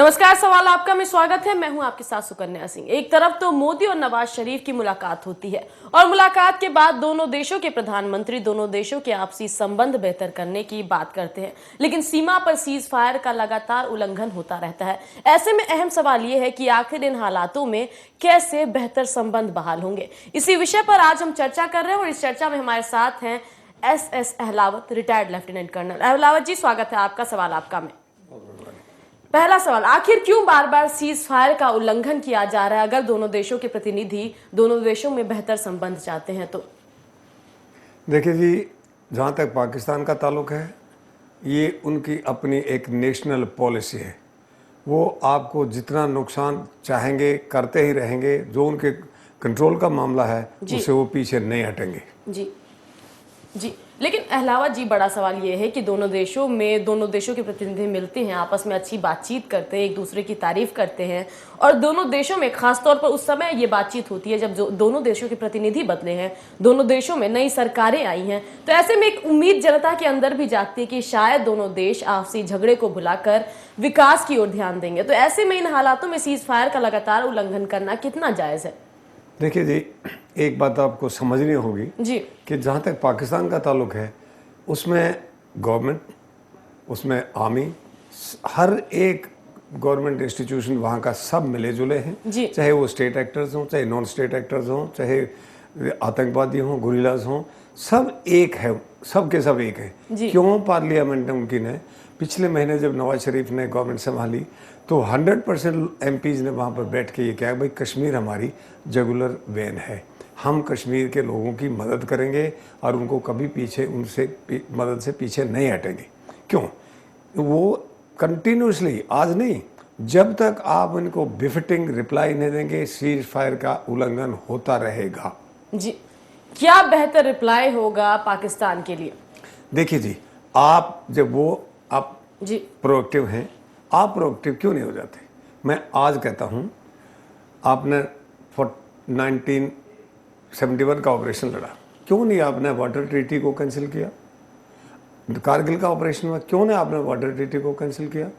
नमस्कार, सवाल आपका में स्वागत है। मैं हूं आपके साथ सुकन्या सिंह। एक तरफ तो मोदी और नवाज शरीफ की मुलाकात होती है और मुलाकात के बाद दोनों देशों के प्रधानमंत्री दोनों देशों के आपसी संबंध बेहतर करने की बात करते हैं, लेकिन सीमा पर सीज फायर का लगातार उल्लंघन होता रहता है। ऐसे में अहम सवाल ये है कि आखिर इन हालातों में कैसे बेहतर संबंध बहाल होंगे। इसी विषय पर आज हम चर्चा कर रहे हैं और इस चर्चा में हमारे साथ हैं SS Ahlawat, retired lieutenant colonel. Ahlawat ji, स्वागत है आपका। सवाल आपका में पहला सवाल, आखिर क्यों बार बार सीज फायर का उल्लंघन किया जा रहा है? अगर दोनों देशों के प्रतिनिधि दोनों देशों में बेहतर संबंध चाहते हैं तो। देखिए जी, जहाँ तक पाकिस्तान का ताल्लुक है, ये उनकी अपनी एक नेशनल पॉलिसी है। वो आपको जितना नुकसान चाहेंगे करते ही रहेंगे। जो उनके कंट्रोल का मामला है उससे वो पीछे नहीं हटेंगे। जी, लेकिन अहलावत जी, बड़ा सवाल ये है कि दोनों देशों के प्रतिनिधि मिलते हैं, आपस में अच्छी बातचीत करते हैं, एक दूसरे की तारीफ करते हैं और दोनों देशों में खासतौर पर उस समय ये बातचीत होती है जब दोनों देशों के प्रतिनिधि बदले हैं, दोनों देशों में नई सरकारें आई हैं। तो ऐसे में एक उम्मीद जनता के अंदर भी जागती है कि शायद दोनों देश आपसी झगड़े को भुलाकर विकास की ओर ध्यान देंगे। तो ऐसे में इन हालातों में सीज फायर का लगातार उल्लंघन करना कितना जायज है? देखिए जी, एक बात आपको समझनी होगी जी कि जहाँ तक पाकिस्तान का ताल्लुक है, उसमें गवर्नमेंट, उसमें आर्मी, हर एक गवर्नमेंट इंस्टीट्यूशन वहाँ का सब मिले जुले हैं। चाहे वो स्टेट एक्टर्स हों, चाहे नॉन स्टेट एक्टर्स हों, चाहे आतंकवादी हों, गुरिल्लाज हों, सब एक है, सब के सब एक है। क्यों? पार्लियामेंट ने उनकी ने पिछले महीने जब नवाज शरीफ ने गवर्नमेंट संभाली तो 100% MPs ने वहाँ पर बैठ के ये कहा, भाई कश्मीर हमारी जुगुलर वेन है, हम कश्मीर के लोगों की मदद करेंगे और उनको कभी पीछे उनसे मदद से पीछे नहीं हटेंगे। क्यों? वो कंटिन्यूसली, आज नहीं, जब तक आप इनको बिफिटिंग रिप्लाई नहीं देंगे, सीज फायर का उल्लंघन होता रहेगा। जी, क्या बेहतर रिप्लाई होगा पाकिस्तान के लिए? देखिए जी, आप जब आप जी प्रोएक्टिव हैं, आप प्रोएक्टिव क्यों नहीं हो जाते? मैं आज कहता हूं, आपने 1971 का ऑपरेशन लड़ा, क्यों नहीं आपने वाटर ट्रीटी को कैंसिल किया? कारगिल का ऑपरेशन हुआ, क्यों नहीं आपने वाटर ट्रीटी को कैंसिल किया?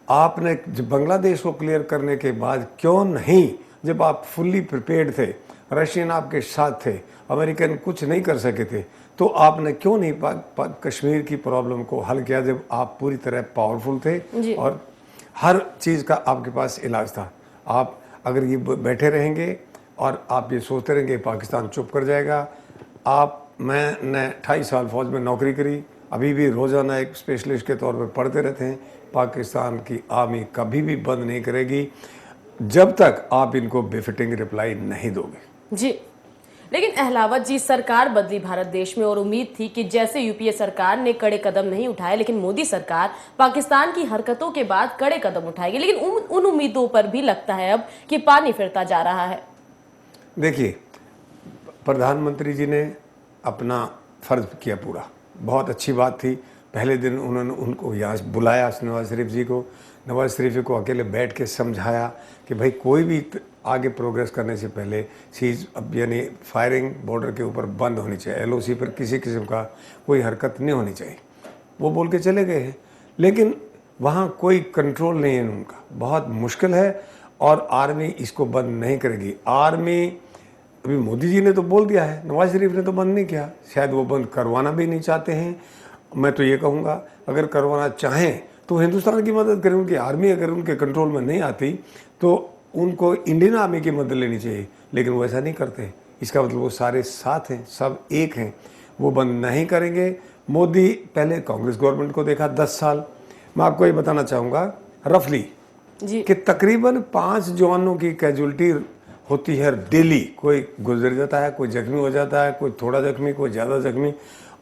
आपने बांग्लादेश को क्लियर करने के बाद क्यों नहीं, जब आप फुल्ली प्रिपेयर्ड थे, रशियन आपके साथ थे, अमेरिकन कुछ नहीं कर सके थे, तो आपने क्यों नहीं कश्मीर की प्रॉब्लम को हल किया जब आप पूरी तरह पावरफुल थे और हर चीज़ का आपके पास इलाज था? आप अगर ये बैठे रहेंगे और आप ये सोचते रहेंगे पाकिस्तान चुप कर जाएगा। मैंने 28 साल फौज में नौकरी करी, अभी भी रोज़ाना एक स्पेशलिस्ट के तौर पर पढ़ते रहते हैं। पाकिस्तान की आर्मी कभी भी बंद नहीं करेगी जब तक आप इनको बेफिटिंग रिप्लाई नहीं दोगे। जी, लेकिन अहलावत जी, सरकार बदली भारत देश में और उम्मीद थी कि जैसे UPA सरकार ने कड़े कदम नहीं उठाए, लेकिन मोदी सरकार पाकिस्तान की हरकतों के बाद कड़े कदम उठाएगी, लेकिन उन उम्मीदों पर भी लगता है अब कि पानी फिरता जा रहा है। देखिए, प्रधानमंत्री जी ने अपना फर्ज किया पूरा, बहुत अच्छी बात थी। पहले दिन उन्होंने उनको यहाँ बुलाया, नवाज शरीफ जी को, नवाज शरीफ को अकेले बैठ के समझाया कि भाई कोई भी आगे प्रोग्रेस करने से पहले सीज यानी फायरिंग बॉर्डर के ऊपर बंद होनी चाहिए, LOC पर किसी किस्म का कोई हरकत नहीं होनी चाहिए। वो बोल के चले गए हैं, लेकिन वहाँ कोई कंट्रोल नहीं है उनका, बहुत मुश्किल है और आर्मी इसको बंद नहीं करेगी। आर्मी, अभी मोदी जी ने तो बोल दिया है, नवाज शरीफ ने तो बंद नहीं किया, शायद वो बंद करवाना भी नहीं चाहते हैं। मैं तो ये कहूँगा, अगर करवाना चाहें तो हिंदुस्तान की मदद करें। उनकी आर्मी अगर उनके कंट्रोल में नहीं आती तो उनको इंडियन आर्मी की मदद लेनी चाहिए, लेकिन वो ऐसा नहीं करते। इसका मतलब वो सारे साथ हैं, सब एक हैं, वो बंद नहीं करेंगे। मोदी पहले कांग्रेस गवर्नमेंट को देखा 10 साल। मैं आपको ये बताना चाहूँगा रफली कि तकरीबन 5 जवानों की कैजुअलिटी होती है डेली। कोई गुजर जाता है, कोई जख्मी हो जाता है, कोई थोड़ा जख्मी, कोई ज़्यादा जख्मी,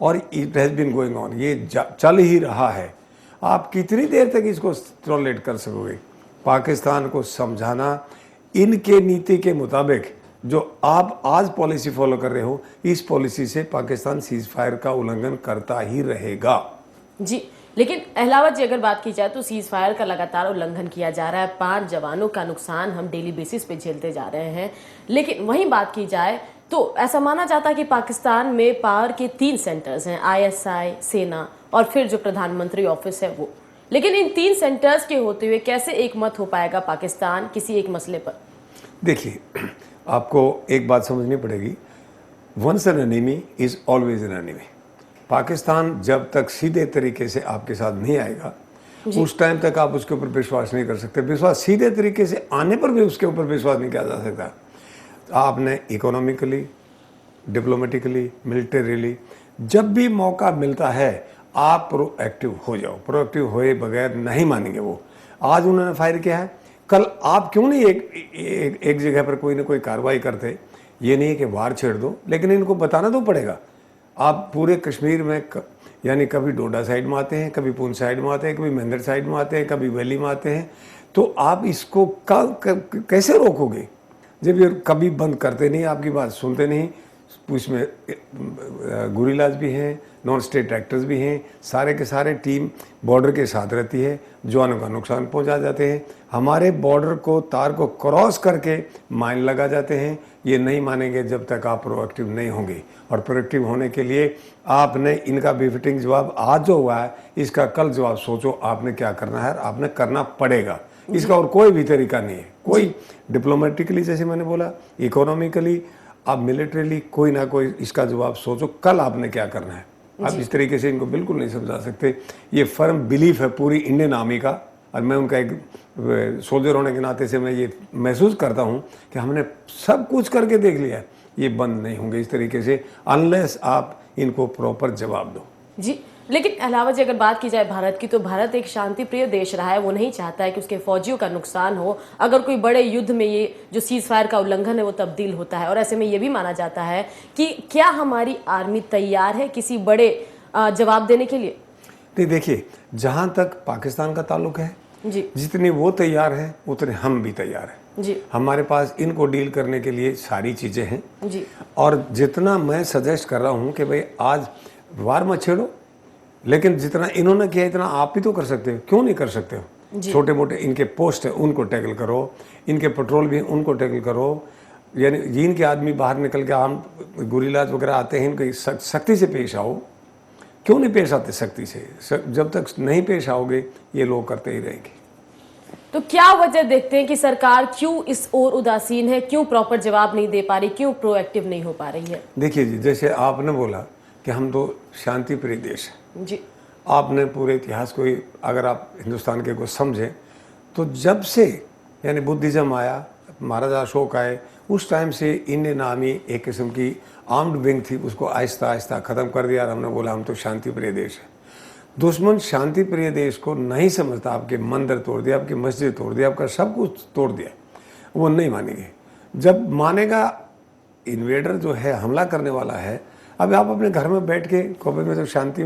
और it has been going on, ये चल ही रहा है। आप कितनी देर तक इसको टॉलरेट कर सकोगे? पाकिस्तान को समझाना, इनके नीति के मुताबिक जो आप आज पॉलिसी फॉलो कर रहे हो, इस पॉलिसी से पाकिस्तान सीज फायर का उल्लंघन करता ही रहेगा। जी, लेकिन अहलावत जी, अगर बात की जाए तो सीज फायर का लगातार उल्लंघन किया जा रहा है, 5 जवानों का नुकसान हम डेली बेसिस पे झेलते जा रहे हैं। लेकिन वहीं बात की जाए तो ऐसा माना जाता है कि पाकिस्तान में पावर के 3 सेंटर्स हैं, ISI, सेना और फिर जो प्रधानमंत्री ऑफिस है वो। लेकिन इन 3 सेंटर्स के होते हुए कैसे एक मत हो पाएगा पाकिस्तान किसी एक मसले पर? देखिए, आपको एक बात समझनी पड़ेगी, once an enemy is always an enemy. Pakistan जब तक सीधे तरीके से आपके साथ नहीं आएगा, उस टाइम तक आप उसके ऊपर विश्वास नहीं कर सकते। विश्वास सीधे तरीके से आने पर भी उसके ऊपर विश्वास नहीं किया जा सकता। आपने इकोनॉमिकली, डिप्लोमेटिकली, मिलिटरीली जब भी मौका मिलता है आप प्रोएक्टिव हो जाओ। प्रोएक्टिव होए बगैर नहीं मानेंगे वो। आज उन्होंने फायर किया है, कल आप क्यों नहीं एक जगह पर कोई ना कोई कार्रवाई करते। ये नहीं है कि वार छेड़ दो, लेकिन इनको बताना तो पड़ेगा। आप पूरे कश्मीर में यानी कभी डोडा साइड में आते हैं, कभी पूंछ साइड में आते हैं, कभी मेंढर साइड में आते हैं, कभी वैली में आते हैं, तो आप इसको कैसे रोकोगे जब ये कभी बंद करते नहीं, आपकी बात सुनते नहीं। उसमें गुरिल्लाज भी हैं, नॉन स्टेट एक्टर्स भी हैं, सारे के सारे टीम बॉर्डर के साथ रहती है, जवानों का नुकसान पहुंचा जाते हैं। हमारे बॉर्डर को तार को क्रॉस करके माइन लगा जाते हैं। ये नहीं मानेंगे जब तक आप प्रोएक्टिव नहीं होंगे। और प्रोएक्टिव होने के लिए आपने इनका बेफिटिंग जवाब आज जो हुआ है, इसका कल जवाब सोचो आपने क्या करना है। आपने करना पड़ेगा, इसका और कोई भी तरीका नहीं है। कोई डिप्लोमेटिकली, जैसे मैंने बोला, इकोनॉमिकली, आप मिलिट्रीली, कोई ना कोई इसका जवाब सोचो कल आपने क्या करना है। आप इस तरीके से इनको बिल्कुल नहीं समझा सकते। ये फर्म बिलीफ है पूरी इंडियन आर्मी का, और मैं उनका एक सोल्जर होने के नाते से मैं ये महसूस करता हूँ कि हमने सब कुछ करके देख लिया है, ये बंद नहीं होंगे इस तरीके से अनलेस आप इनको प्रॉपर जवाब दो। जी, लेकिन अलावा जी अगर बात की जाए भारत की, तो भारत एक शांति प्रिय देश रहा है। वो नहीं चाहता है कि उसके फौजियों का नुकसान हो। अगर कोई बड़े युद्ध में ये जो सीज फायर का उल्लंघन है वो तब्दील होता है, और ऐसे में ये भी माना जाता है कि क्या हमारी आर्मी तैयार है किसी बड़े जवाब देने के लिए? नहीं, देखिए, जहाँ तक पाकिस्तान का ताल्लुक है जी, जितने वो तैयार हैं उतने हम भी तैयार हैं। जी, हमारे पास इनको डील करने के लिए सारी चीज़ें हैं। जी, और जितना मैं सजेस्ट कर रहा हूँ कि भाई आज वार मत छेड़ो, लेकिन जितना इन्होंने किया इतना आप भी तो कर सकते हो, क्यों नहीं कर सकते हो। छोटे मोटे इनके पोस्ट है उनको टैकल करो, इनके पेट्रोल भी उनको टैकल करो। यानी इनके आदमी बाहर निकल के आम गुरिल्लाज वगैरह आते हैं, इनकी सख्ती से पेश आओ। क्यों नहीं पेश आते सख्ती से? जब तक नहीं पेश आओगे ये लोग करते ही रहेंगे। तो क्या वजह देखते हैं कि सरकार क्यों इस ओर उदासीन है, क्यों प्रॉपर जवाब नहीं दे पा रही, क्यों प्रोएक्टिव नहीं हो पा रही है? देखिए जी, जैसे आपने बोला कि हम तो शांति प्रिय देश हैं। जी, आपने पूरे इतिहास को ही अगर आप हिंदुस्तान के को समझें तो जब से यानी बुद्धिज़्म आया, महाराजा अशोक आए, उस टाइम से इंडियन आर्मी एक किस्म की आर्म्ड विंग थी, उसको आहिस्ता आहिस्ता ख़त्म कर दिया और हमने बोला हम तो शांति प्रिय देश है। दुश्मन शांति प्रिय देश को नहीं समझता। आपके मंदिर तोड़ दिया, आपकी मस्जिद तोड़ दिया, आपका सब कुछ तोड़ दिया, वो नहीं मानेंगे। जब मानेगा इन्वेडर जो है, हमला करने वाला है, अब आप अपने घर में बैठ के कोबे में तो शांति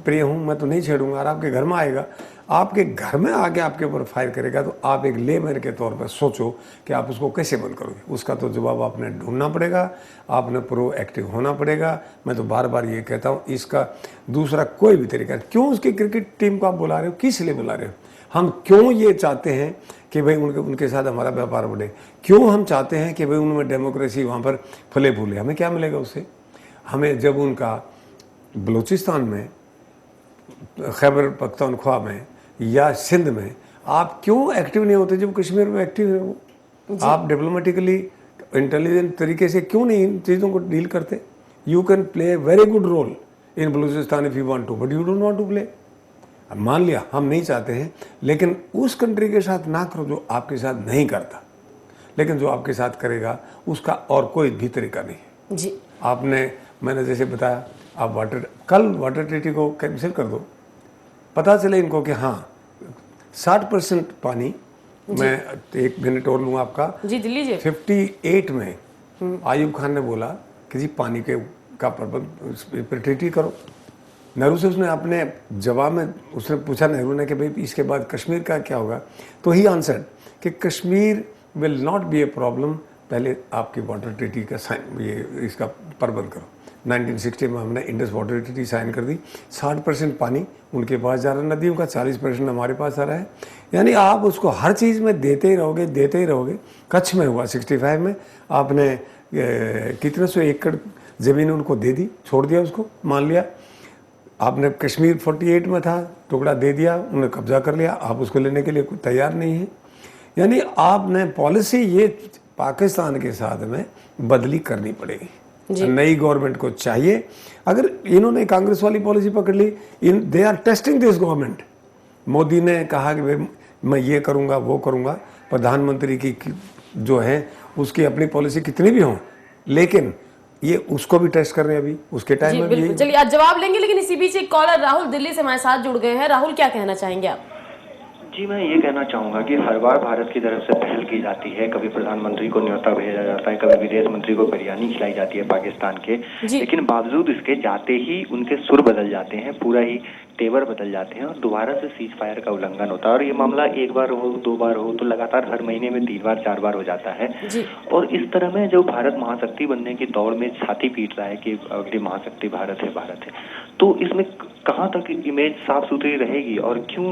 प्रिय हूँ, मैं तो नहीं छेड़ूंगा, और आपके घर में आएगा, आपके घर में आके आपके ऊपर फायर करेगा, तो आप एक लेमैन के तौर पर सोचो कि आप उसको कैसे बंद करोगे। उसका तो जवाब आपने ढूंढना पड़ेगा, आपने प्रोएक्टिव होना पड़ेगा। मैं तो बार बार ये कहता हूँ, इसका दूसरा कोई भी तरीका। क्यों उसकी क्रिकेट टीम को आप बुला रहे हो, किस लिए बुला रहे हो? हम क्यों ये चाहते हैं कि भाई उनके साथ हमारा व्यापार बढ़े? क्यों हम चाहते हैं कि भाई उनमें डेमोक्रेसी वहाँ पर फले फूले? हमें क्या मिलेगा उससे? हमें जब उनका बलूचिस्तान में, खैबर पख्तूनख्वा में या सिंध में आप क्यों एक्टिव नहीं होते जब कश्मीर में एक्टिव है वो? आप डिप्लोमेटिकली इंटेलिजेंट तरीके से क्यों नहीं इन चीज़ों को डील करते? You can play very good role in Balochistan if you want to, but you don't want to play. अब मान लिया हम नहीं चाहते हैं, लेकिन उस कंट्री के साथ ना करो जो आपके साथ नहीं करता, लेकिन जो आपके साथ करेगा उसका और कोई भी तरीका नहीं है। जी, मैंने जैसे बताया, आप कल वाटर ट्रीटी को कैंसिल कर दो, पता चले इनको कि हाँ 60% पानी, मैं 1 मिनट और लूँगा आपका। जी, लीजिए। 58 में आयूब खान ने बोला कि जी पानी का प्रबंध पर ट्रीटी करो। नेहरू से उसने अपने जवाब में उसने पूछा नेहरू ने कि भाई इसके बाद कश्मीर का क्या होगा, तो ही आंसर्ड कि Kashmir will not be a problem, पहले आपकी वाटर ट्रीटी का साइन ये इसका प्रबंध करो। 1960 में हमने इंडस वाटर ट्रीटी साइन कर दी। 60% पानी उनके पास जा रहा है नदियों का, 40% हमारे पास आ रहा है। यानी आप उसको हर चीज़ में देते ही रहोगे। कच्छ में हुआ 65 में, आपने कितने 100 एकड़ ज़मीन उनको दे दी, छोड़ दिया उसको, मान लिया। आपने कश्मीर 48 में था, टुकड़ा दे दिया, उन्होंने कब्जा कर लिया, आप उसको लेने के लिए कोई तैयार नहीं है। यानी आपने पॉलिसी ये पाकिस्तान के साथ में बदली करनी पड़ेगी। नई गवर्नमेंट को चाहिए, अगर इन्होंने कांग्रेस वाली पॉलिसी पकड़ ली, they are testing this government. Modi ने कहा कि भाई मैं ये करूँगा वो करूँगा, प्रधानमंत्री की जो है उसकी अपनी पॉलिसी कितनी भी हो, लेकिन ये उसको भी टेस्ट कर रहे हैं अभी, उसके टाइम में भी। चलिए आज जवाब लेंगे, लेकिन इसी बीच एक कॉलर राहुल दिल्ली से हमारे साथ जुड़ गए हैं। राहुल, क्या कहना चाहेंगे आप? जी, मैं ये कहना चाहूँगा कि हर बार भारत की तरफ से पहल की जाती है, कभी प्रधानमंत्री को न्योता भेजा जाता है, कभी विदेश मंत्री को बिरयानी खिलाई जाती है पाकिस्तान के, लेकिन बावजूद इसके जाते ही उनके सुर बदल जाते हैं, पूरा ही तेवर बदल जाते हैं और दोबारा से सीज फायर का उल्लंघन होता है। और ये मामला एक बार हो, दो बार हो, तो लगातार हर महीने में 3 बार 4 बार हो जाता है। और इस तरह में जो भारत महाशक्ति बनने की दौड़ में छाती पीट रहा है कि अगली महाशक्ति भारत है, तो इसमें कहाँ तक इमेज साफ सुथरी रहेगी और क्यों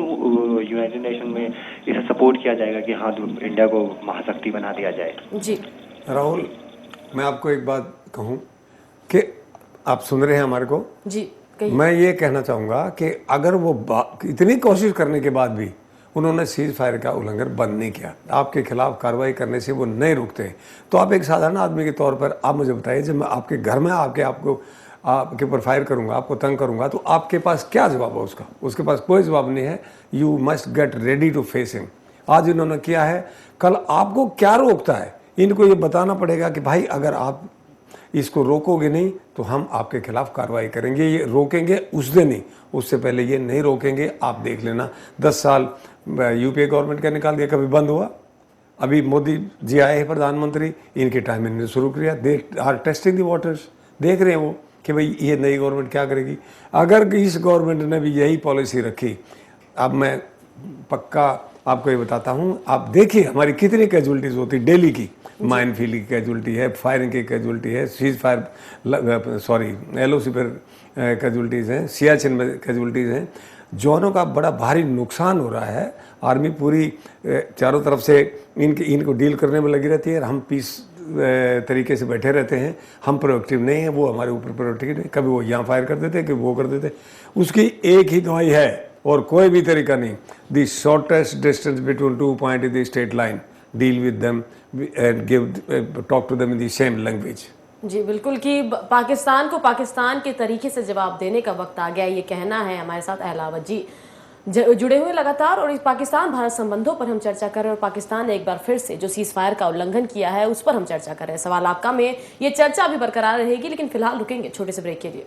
यूनाइटेड नेशन में इसे सपोर्ट किया जाएगा कि हाँ इंडिया को महाशक्ति बना दिया जाए? जी राहुल, मैं आपको एक बात कहूँ कि आप सुन रहे हैं हमारे को? जी, मैं ये कहना चाहूँगा कि अगर वो इतनी कोशिश करने के बाद भी उन्होंने सीज फायर का उल्लंघन बंद नहीं किया, आपके खिलाफ कार्रवाई करने से वो नहीं रुकते, तो आप एक साधारण आदमी के तौर पर आप मुझे बताइए, जब मैं आपके घर में आपके ऊपर फायर करूंगा, आपको तंग करूंगा, तो आपके पास क्या जवाब है उसका? उसके पास कोई जवाब नहीं है। You must get ready to face him. आज इन्होंने किया है, कल आपको क्या रोकता है? इनको ये बताना पड़ेगा कि भाई अगर आप इसको रोकोगे नहीं तो हम आपके खिलाफ कार्रवाई करेंगे। ये रोकेंगे उस दिन ही, उससे पहले ये नहीं रोकेंगे। आप देख लेना, 10 साल यूपीए गवर्नमेंट का निकाल दिया, कभी बंद हुआ? अभी मोदी जी आए हैं प्रधानमंत्री, इनके टाइम इन्होंने शुरू किया। They are testing the waters, देख रहे हैं वो कि भाई ये नई गवर्नमेंट क्या करेगी। अगर इस गवर्नमेंट ने भी यही पॉलिसी रखी, अब मैं पक्का आपको ये बताता हूँ, आप देखिए हमारी कितनी कैजुअलिटीज़ होती डेली की। माइन फील्ड की कैजुअलिटी है, फायरिंग की कैजुअलिटी है, सीज फायर LOC पर कैजुअलिटीज़ हैं, सियाचिन में कैजुअलिटीज़ हैं, जवानों का बड़ा भारी नुकसान हो रहा है। आर्मी पूरी चारों तरफ से इनको डील करने में लगी रहती है, हम पीस तरीके से बैठे रहते हैं। हम प्रोएक्टिव नहीं हैं, वो हमारे ऊपर प्रोएक्टिव नहीं। कभी वो यहाँ फायर कर देते, कभी वो कर देते। उसकी एक ही दवाई है और कोई भी तरीका नहीं। The shortest distance between 2 point is the straight line, deal with them and talk to them in the same language. जी बिल्कुल, कि पाकिस्तान को पाकिस्तान के तरीके से जवाब देने का वक्त आ गया, ये कहना है। हमारे साथ अहलावत जी जुड़े हुए लगातार, और इस पाकिस्तान भारत संबंधों पर हम चर्चा कर रहे हैं। और पाकिस्तान ने एक बार फिर से जो सीज फायर का उल्लंघन किया है उस पर हम चर्चा कर रहे हैं। सवाल आपका में ये चर्चा अभी बरकरार रहेगी, लेकिन फिलहाल रुकेंगे छोटे से ब्रेक के लिए।